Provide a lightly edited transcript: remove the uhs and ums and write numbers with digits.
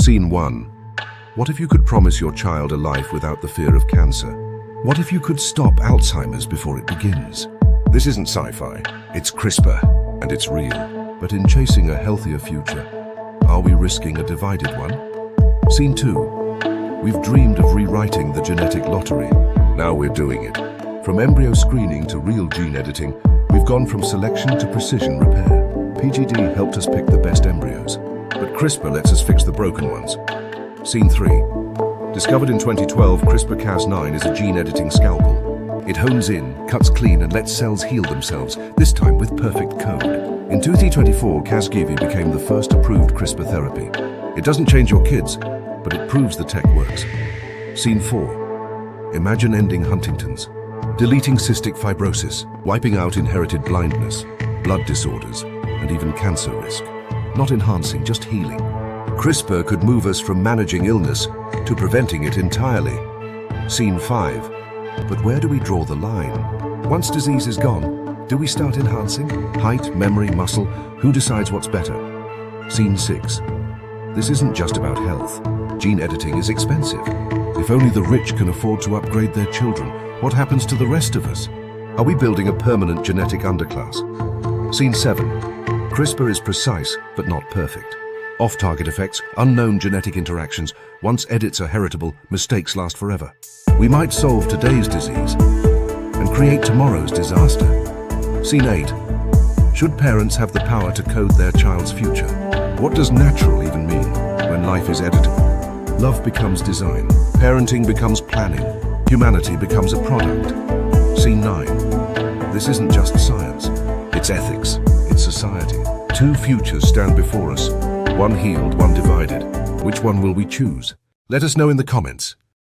Scene 1. What if you could promise your child a life without the fear of cancer? What if you could stop Alzheimer's before it begins? This isn't sci-fi, it's CRISPR, and it's real. But in chasing a healthier future, are we risking a divided one? Scene 2. We've dreamed of rewriting the genetic lottery. Now we're doing it. From embryo screening to real gene editing, we've gone from selection to precision repair. PGD helped us pick the best embryos, but CRISPR lets us fix the broken ones. Scene 3. Discovered in 2012, CRISPR-Cas9 is a gene-editing scalpel. It hones in, cuts clean, and lets cells heal themselves, this time with perfect code. In 2024, Casgevy became the first approved CRISPR therapy. It doesn't change your kids, but it proves the tech works. Scene 4. Imagine ending Huntington's, deleting cystic fibrosis, wiping out inherited blindness, blood disorders, and even cancer risk. Not enhancing, just healing. CRISPR could move us from managing illness to preventing it entirely. Scene 5. But where do we draw the line? Once disease is gone, do we start enhancing? Height, memory, muscle, who decides what's better? Scene 6. This isn't just about health. Gene editing is expensive. If only the rich can afford to upgrade their children, what happens to the rest of us? Are we building a permanent genetic underclass? Scene 7. CRISPR is precise, but not perfect. Off-target effects, unknown genetic interactions. Once edits are heritable, mistakes last forever. We might solve today's disease and create tomorrow's disaster. Scene 8. Should parents have the power to code their child's future? What does natural even mean when life is editable? Love becomes design. Parenting becomes planning. Humanity becomes a product. Scene 9. This isn't just science. It's ethics. It's society. Two futures stand before us. One healed, one divided. Which one will we choose? Let us know in the comments.